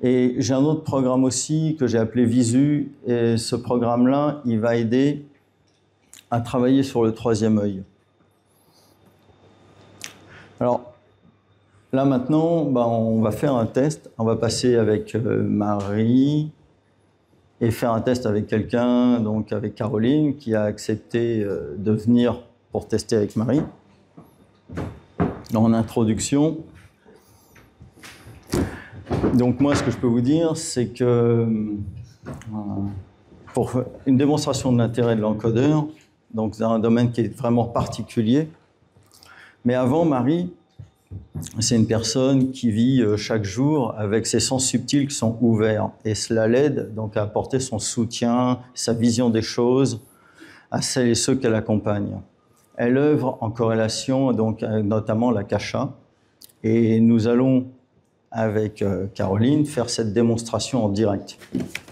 Et j'ai un autre programme aussi que j'ai appelé Visu. Et ce programme-là, il va aider à travailler sur le troisième œil. Alors, là maintenant, on va faire un test. On va passer avec Marie et faire un test avec quelqu'un, donc avec Caroline, qui a accepté de venir pour tester avec Marie. En introduction. Donc moi, ce que je peux vous dire, c'est que pour une démonstration de l'intérêt de l'encodeur, donc dans un domaine qui est vraiment particulier, mais avant, Marie, c'est une personne qui vit chaque jour avec ses sens subtils qui sont ouverts. Et cela l'aide donc à apporter son soutien, sa vision des choses à celles et ceux qu'elle accompagne. Elle œuvre en corrélation, donc, notamment la Kasha. Et nous allons, avec Caroline, faire cette démonstration en direct.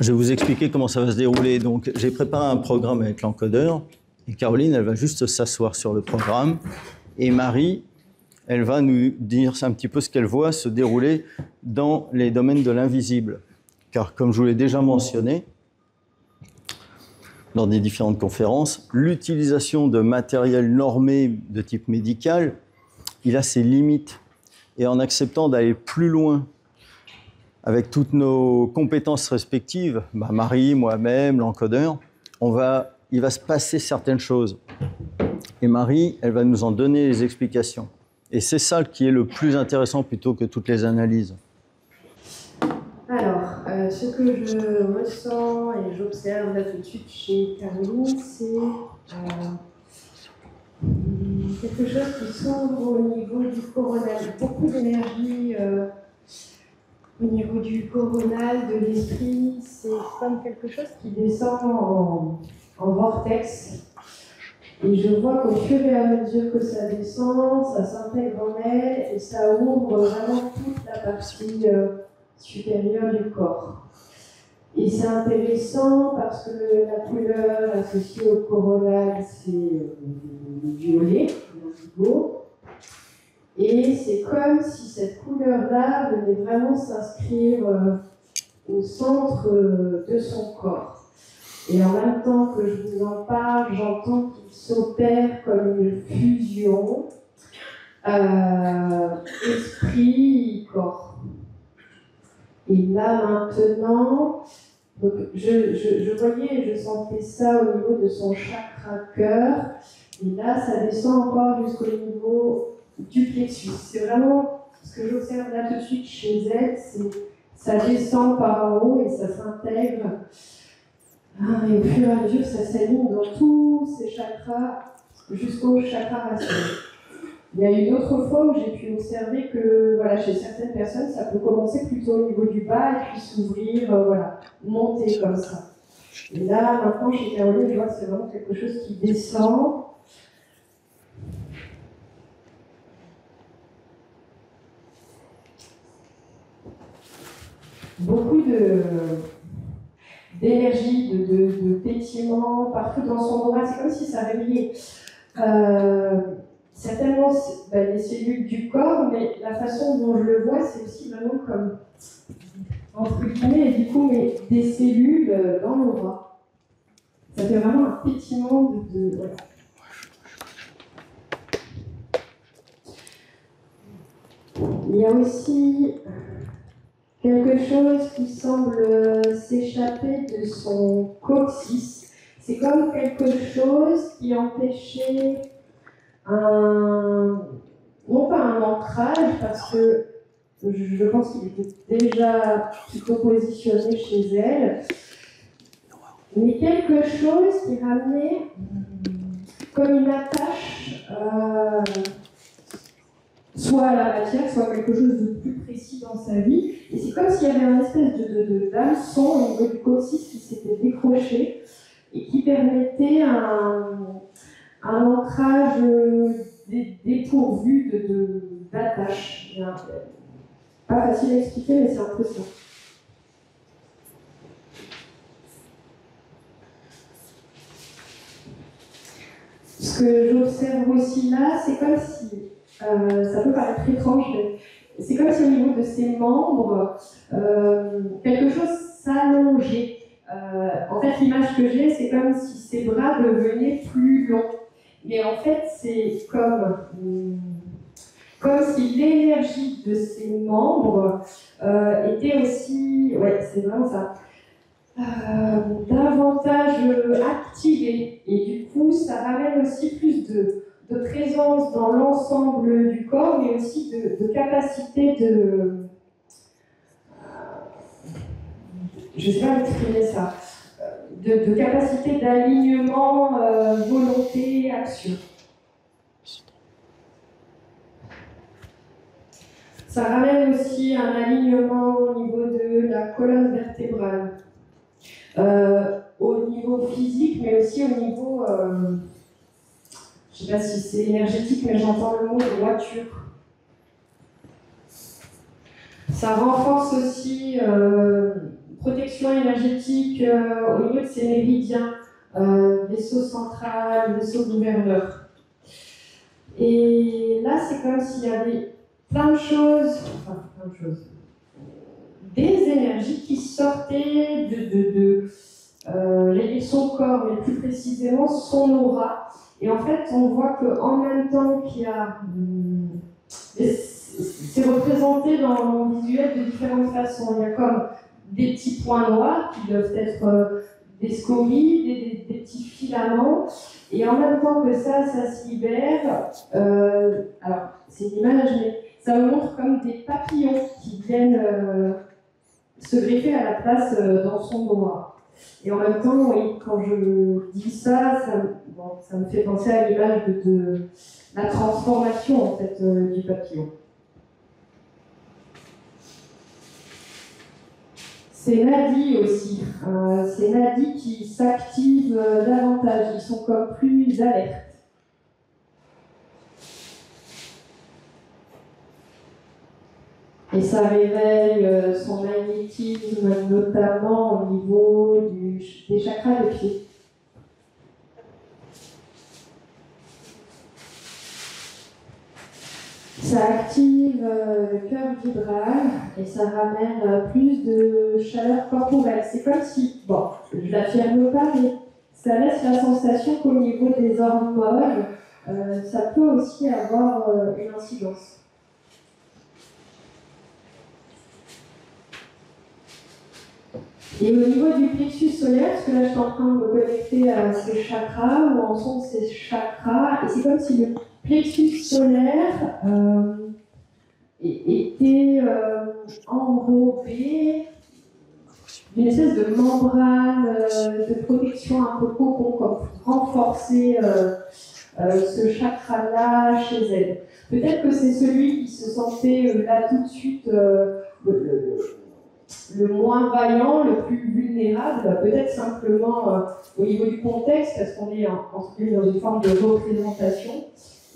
Je vais vous expliquer comment ça va se dérouler. Donc, j'ai préparé un programme avec l'encodeur. Et Caroline, elle va juste s'asseoir sur le programme. Et Marie, elle va nous dire un petit peu ce qu'elle voit se dérouler dans les domaines de l'invisible. Car comme je vous l'ai déjà mentionné, dans des différentes conférences, l'utilisation de matériel normé de type médical, il a ses limites. Et en acceptant d'aller plus loin avec toutes nos compétences respectives, Marie, moi-même, l'encodeur, il va se passer certaines choses. Et Marie, elle va nous en donner les explications. Et c'est ça qui est le plus intéressant plutôt que toutes les analyses. Alors, ce que je ressens et j'observe là tout de suite chez Caroline, c'est quelque chose qui s'ouvre au niveau du coronal. Beaucoup d'énergie au niveau du coronal, de l'esprit. C'est comme quelque chose qui descend en vortex. Et je vois qu'au fur et à mesure que ça descend, ça s'intègre en elle et ça ouvre vraiment toute la partie supérieure du corps. Et c'est intéressant parce que la couleur associée au coronal, c'est le violet, l'indigo. Et c'est comme si cette couleur-là venait vraiment s'inscrire au centre de son corps. Et en même temps que je vous en parle, j'entends qu'il s'opère comme une fusion esprit-corps. Et là maintenant, donc je voyais et je sentais ça au niveau de son chakra cœur. Et là, ça descend encore jusqu'au niveau du plexus. C'est vraiment ce que j'observe là tout de suite chez elle, c'est ça descend par en haut et ça s'intègre. Et au fur et à mesure, ça s'aligne dans tous ces chakras jusqu'au chakra racine. Il y a eu d'autres fois où j'ai pu observer que voilà, chez certaines personnes, ça peut commencer plutôt au niveau du bas et puis s'ouvrir, monter comme ça. Et là, maintenant, chez Caroline, je vois que c'est vraiment quelque chose qui descend. Beaucoup d'énergie, de pétillement partout dans son aura. C'est comme si ça réveillait certainement les cellules du corps, mais la façon dont je le vois, c'est aussi vraiment comme, entre guillemets, et du coup, mais des cellules dans l'aura. Ça fait vraiment un pétillement voilà. Il y a aussi quelque chose qui semble s'échapper de son coccyx. C'est comme quelque chose qui empêchait non pas un ancrage, parce que je pense qu'il était déjà plutôt positionné chez elle, mais quelque chose qui ramenait comme une attache soit à la matière, soit quelque chose de plus précis dans sa vie. Et c'est comme s'il y avait un espèce d'hameçon au niveau du coccyx qui s'était décroché et qui permettait un ancrage dépourvu d'attache. Pas facile à expliquer, mais c'est un peu ça. ce que j'observe aussi là, c'est comme si, ça peut paraître étrange, mais c'est comme si au niveau de ses membres, quelque chose s'allongeait. En fait, l'image que j'ai, c'est comme si ses bras devenaient plus longs. Mais en fait, c'est comme si l'énergie de ses membres était aussi, ouais, c'est vraiment ça, davantage activée. Et du coup, ça ramène aussi plus de présence dans l'ensemble du corps, mais aussi de capacité de... Je ne sais pas exprimer ça. De capacité d'alignement, volonté, action. Ça ramène aussi un alignement au niveau de la colonne vertébrale. Au niveau physique, mais aussi au niveau, je ne sais pas si c'est énergétique, mais j'entends le mot droiture. Ça renforce aussi protection énergétique au niveau de ses méridiens, vaisseau central, vaisseau gouverneur. Et là, c'est comme s'il y avait plein de choses, des énergies qui sortaient de son corps, mais plus précisément son aura. Et en fait, on voit qu'en même temps qu'il y a... c'est représenté dans mon visuel de différentes façons. Il y a comme des petits points noirs qui doivent être des scories, des petits filaments. Et en même temps que ça se libère. Alors, c'est une image, mais ça me montre comme des papillons qui viennent se greffer à la place dans son aura. Et en même temps, oui, quand je dis ça, ça me fait penser à l'image de la transformation en fait, du papillon. C'est nadis aussi. C'est nadis qui s'activent davantage. Ils sont comme plus alertes. Et ça réveille son magnétisme, notamment au niveau des chakras de pied. Ça active le cœur vibral et ça ramène plus de chaleur corporelle. C'est comme si, bon, je l'affirme pas, mais ça laisse la sensation qu'au niveau des hormones, ça peut aussi avoir une incidence. Et au niveau du plexus solaire, parce que là je suis en train de me connecter à ces chakras, où en sont ces chakras, et c'est comme si le plexus solaire était enrobé d'une espèce de membrane de protection un peu cocon, comme pour renforcer ce chakra-là chez elle. Peut-être que c'est celui qui se sentait là tout de suite le moins vaillant, le plus vulnérable, peut-être simplement au niveau du contexte, parce qu'on est dans une forme de représentation.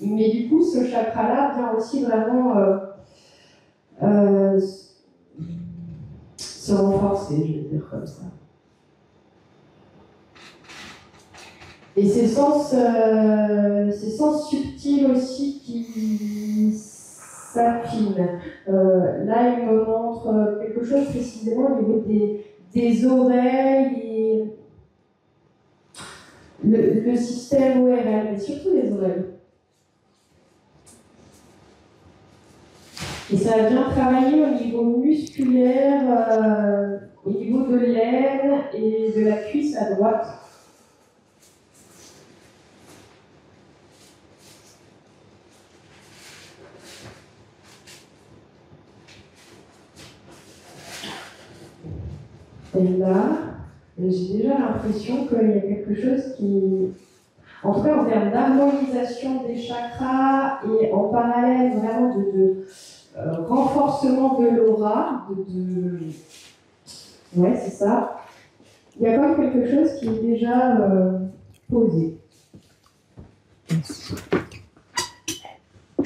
Mais du coup, ce chakra-là vient aussi vraiment se renforcer, je vais dire comme ça. Et ces sens subtils aussi qui s'affinent. Là, il me montre quelque chose précisément au niveau des oreilles et le système ORL, mais surtout les oreilles. Et ça vient travailler au niveau musculaire, au niveau de l'aine et de la cuisse à droite. Et là, j'ai déjà l'impression qu'il y a quelque chose qui, en tout cas en termes d'harmonisation des chakras et en parallèle vraiment de renforcement de l'aura, ouais, c'est ça. Il y a quand même quelque chose qui est déjà posé. Je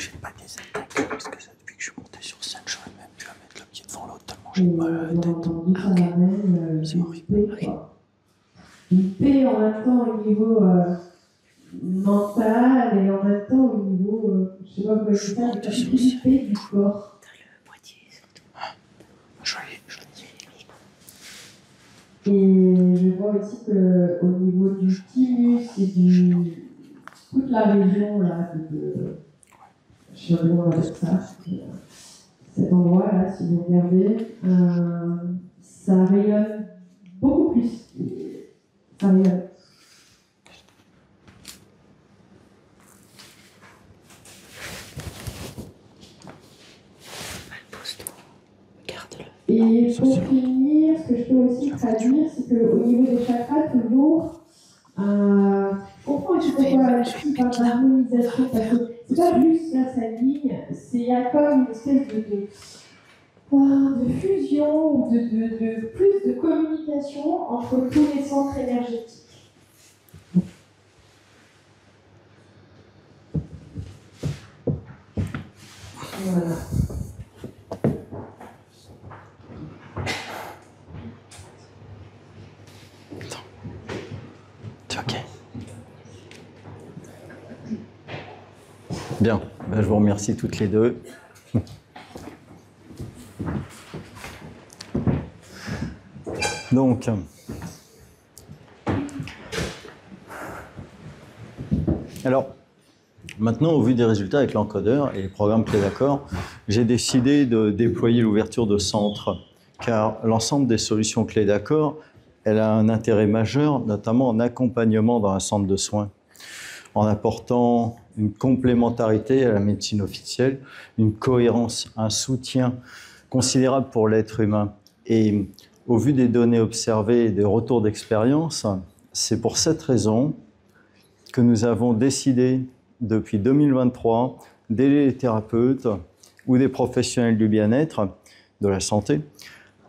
fais pas des attaques parce que ça, depuis que je suis monté sur scène, je vais même mettre le pied devant l'autre tellement j'ai mal à la tête. C'est horrible. Une paix en même temps au niveau mental et en même temps au niveau, je sais pas comment je dire, de l'activité du corps. Et je vois aussi qu'au niveau du thymus et toute la région là, je sais pas comment on appelle ça, cet endroit là, si vous regardez, ça rayonne beaucoup plus. Ça rayonne. Et pour finir, ce que je peux aussi traduire, c'est qu'au niveau des chakras, toujours, comprends un petit peu quoi là-dessus par l'harmonisation, parce que c'est pas juste là sa ligne, il y a comme une espèce de fusion ou de plus de communication entre tous les centres énergétiques. Voilà. Ok. Bien, ben, je vous remercie toutes les deux. Donc, alors, maintenant, au vu des résultats avec l'encodeur et les programmes clés d'accord, j'ai décidé de déployer l'ouverture de centres, car l'ensemble des solutions clés d'accord, elle a un intérêt majeur, notamment en accompagnement dans un centre de soins, en apportant une complémentarité à la médecine officielle, une cohérence, un soutien considérable pour l'être humain. Et au vu des données observées et des retours d'expérience, c'est pour cette raison que nous avons décidé depuis 2023 d'aider les thérapeutes ou des professionnels du bien-être, de la santé,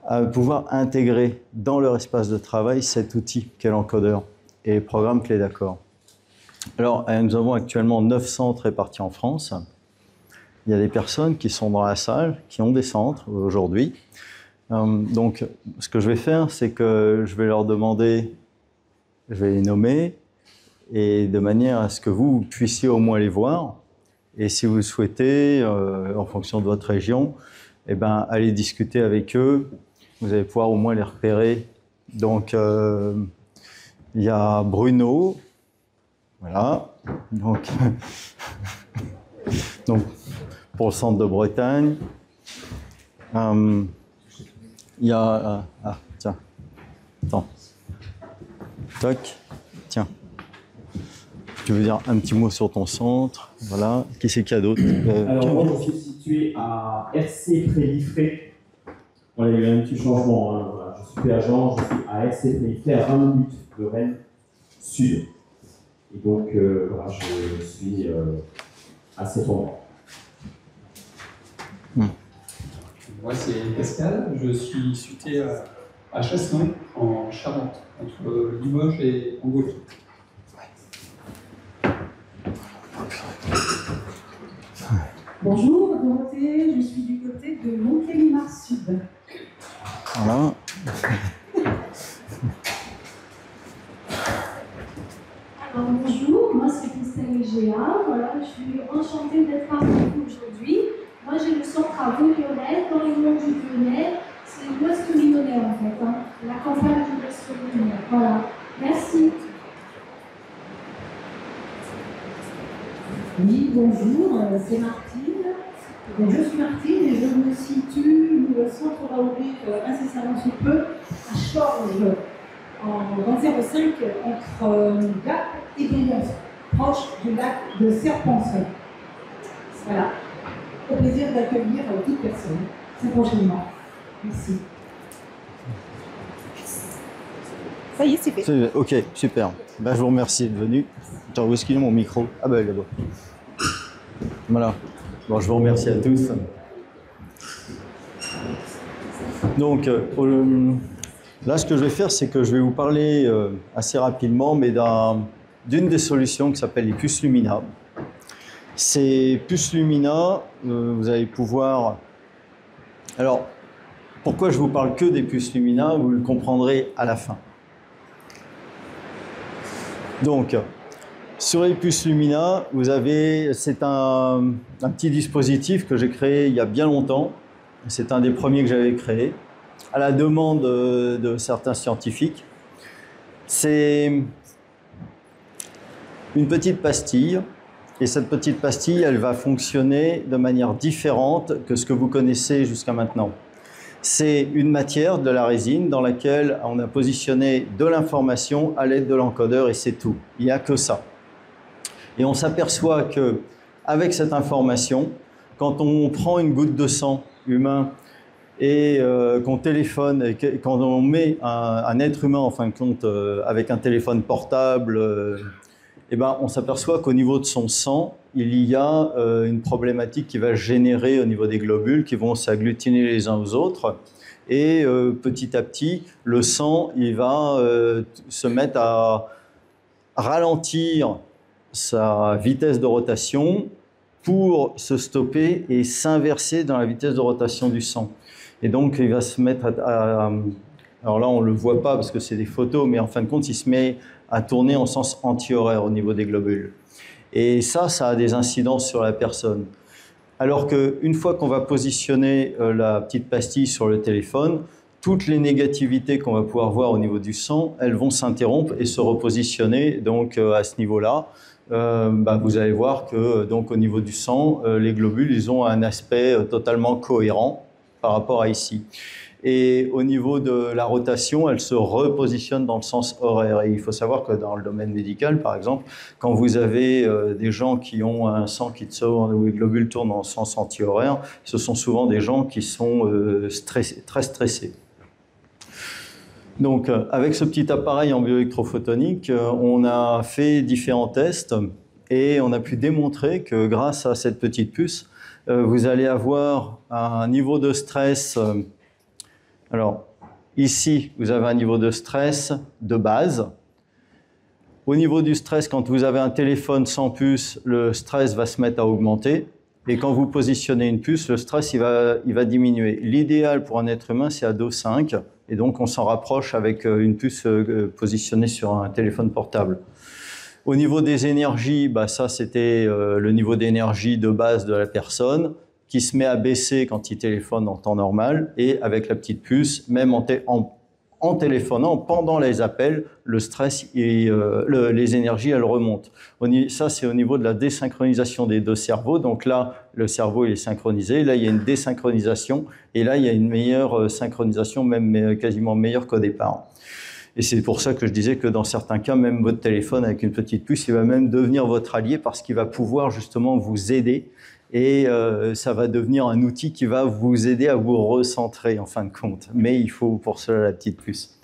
à pouvoir intégrer dans leur espace de travail cet outil qu'est l'encodeur et les programmes clés d'accord. Alors, nous avons actuellement 9 centres répartis en France. Il y a des personnes qui sont dans la salle, qui ont des centres aujourd'hui. Donc, ce que je vais faire, c'est que je vais leur demander, je vais les nommer, et de manière à ce que vous puissiez au moins les voir. Et si vous le souhaitez, en fonction de votre région, eh ben, allez discuter avec eux. Vous allez pouvoir au moins les repérer. Donc, il y a Bruno. Voilà. Donc, pour le centre de Bretagne. Il y a... tiens. Attends. Toc. Tiens. Tu veux dire un petit mot sur ton centre? Voilà. Qui c'est qu'il y a d'autre? Alors, moi, je suis situé à RC Pré-Liffré. Voilà, il y a eu un petit changement. Hein. Voilà. Je suis plus agent, je suis à RC Pré-Liffré, à 20 minutes de Rennes Sud. Et donc, voilà, je suis à cet endroit. Moi, c'est Pascal. Je suis situé à Chassenon, en Charente, entre Limoges et Angoulême. Bonjour, Dorothée, je suis du côté de Montélimar Sud. Voilà. Alors bonjour, moi c'est Christelle Egea, voilà, je suis enchantée d'être parmi vous aujourd'hui. Moi j'ai le centre à Vaux-Lyonnais, dans les monts du Lyonnais, c'est l'ouest lyonnais en fait, hein, la campagne de l'ouest lyonnais. Voilà, merci. Oui, bonjour, c'est Martine. Donc, je suis Martine et je me situe, le centre va ouvrir incessamment sous peu, à Chorges, dans 05, entre Gap et Briançon, proche du lac de Serpenson. Voilà. Au plaisir d'accueillir toute personne, très prochainement. Merci. Ça y est, c'est fait. Ok, super. Ben, je vous remercie d'être venu. Attends, où est-ce qu'il est mon micro? Ah ben, là-bas. Voilà. Bon, je vous remercie à tous. Donc, là, ce que je vais faire, c'est que je vais vous parler assez rapidement, mais d'une des solutions qui s'appelle les puces Lumina. Ces puces Lumina, vous allez pouvoir... Alors, pourquoi je vous parle que des puces Lumina? Vous le comprendrez à la fin. Donc, Sur les puces Lumina, c'est un petit dispositif que j'ai créé il y a bien longtemps. C'est un des premiers que j'avais créé, à la demande de certains scientifiques. C'est une petite pastille, et cette petite pastille, elle va fonctionner de manière différente que ce que vous connaissez jusqu'à maintenant. C'est une matière, de la résine, dans laquelle on a positionné de l'information à l'aide de l'encodeur, et c'est tout. Il n'y a que ça. Et on s'aperçoit qu'avec cette information, quand on prend une goutte de sang humain et qu'on téléphone, et quand on met un être humain, en fin de compte, avec un téléphone portable, eh ben, on s'aperçoit qu'au niveau de son sang, il y a une problématique qui va générer au niveau des globules qui vont s'agglutiner les uns aux autres. Et petit à petit, le sang, il va se mettre à ralentir sa vitesse de rotation pour se stopper et s'inverser dans la vitesse de rotation du sang. Et donc, il va se mettre alors là, on ne le voit pas parce que c'est des photos, mais en fin de compte, il se met à tourner en sens anti-horaire au niveau des globules. Et ça a des incidences sur la personne. Alors qu'une fois qu'on va positionner la petite pastille sur le téléphone, toutes les négativités qu'on va pouvoir voir au niveau du sang, elles vont s'interrompre et se repositionner donc à ce niveau-là. Vous allez voir que donc au niveau du sang, les globules, ils ont un aspect totalement cohérent par rapport à ici. Et au niveau de la rotation, elle se repositionne dans le sens horaire. Et il faut savoir que dans le domaine médical, par exemple, quand vous avez des gens qui ont un sang qui tourne, où les globules tournent en sens anti-horaire, ce sont souvent des gens qui sont très stressés. Donc, avec ce petit appareil en bioélectrophotonique, on a fait différents tests et on a pu démontrer que grâce à cette petite puce, vous allez avoir un niveau de stress. Alors, ici, vous avez un niveau de stress de base. Au niveau du stress, quand vous avez un téléphone sans puce, le stress va se mettre à augmenter. Et quand vous positionnez une puce, le stress il va diminuer. L'idéal pour un être humain, c'est à dose 5. Et donc, on s'en rapproche avec une puce positionnée sur un téléphone portable. Au niveau des énergies, ça, c'était le niveau d'énergie de base de la personne qui se met à baisser quand il téléphone en temps normal. Et avec la petite puce, même en téléphonant, pendant les appels, le stress et les énergies, elles remontent. Ça, c'est au niveau de la désynchronisation des deux cerveaux. Donc là, le cerveau il est synchronisé. Là, il y a une désynchronisation. Et là, il y a une meilleure synchronisation, même quasiment meilleure qu'au départ. Et c'est pour ça que je disais que dans certains cas, même votre téléphone avec une petite puce, il va même devenir votre allié parce qu'il va pouvoir justement vous aider. Et ça va devenir un outil qui va vous aider à vous recentrer en fin de compte. Mais il faut pour cela la petite puce.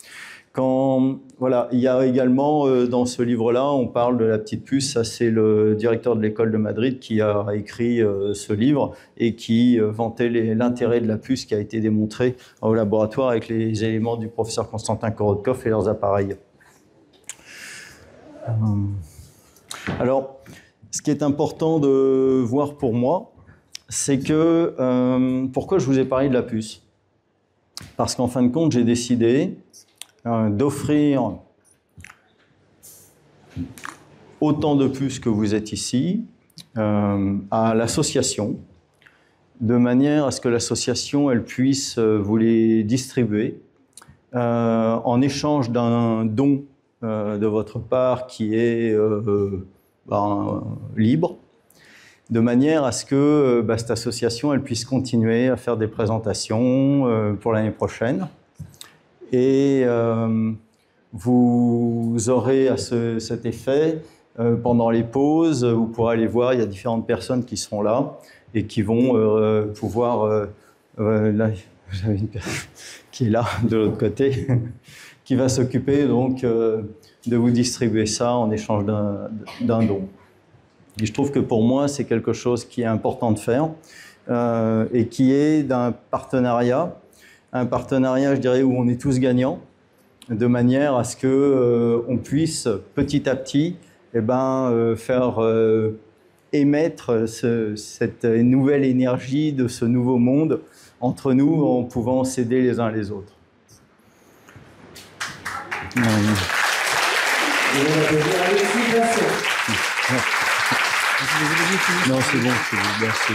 Voilà, il y a également dans ce livre-là, on parle de la petite puce. Ça, c'est le directeur de l'école de Madrid qui a écrit ce livre et qui vantait l'intérêt de la puce qui a été démontré au laboratoire avec les éléments du professeur Konstantin Korotkov et leurs appareils. Alors, ce qui est important de voir pour moi, c'est que pourquoi je vous ai parlé de la puce? Parce qu'en fin de compte, j'ai décidé d'offrir autant de puces que vous êtes ici à l'association, de manière à ce que l'association elle puisse vous les distribuer en échange d'un don de votre part qui est libre, de manière à ce que cette association elle puisse continuer à faire des présentations pour l'année prochaine. Et vous aurez à cet effet, pendant les pauses, vous pourrez aller voir, il y a différentes personnes qui seront là et qui vont pouvoir... là, j'avais une personne qui est là, de l'autre côté, qui va s'occuper donc de vous distribuer ça en échange d'un don. Et je trouve que pour moi, c'est quelque chose qui est important de faire et qui est d'un partenariat. Un partenariat, je dirais, où on est tous gagnants, de manière à ce qu'on puisse petit à petit faire émettre cette nouvelle énergie de ce nouveau monde entre nous en pouvant s'aider les uns les autres. Et on va applaudir Alexis Glaçon. Non, c'est bon, merci.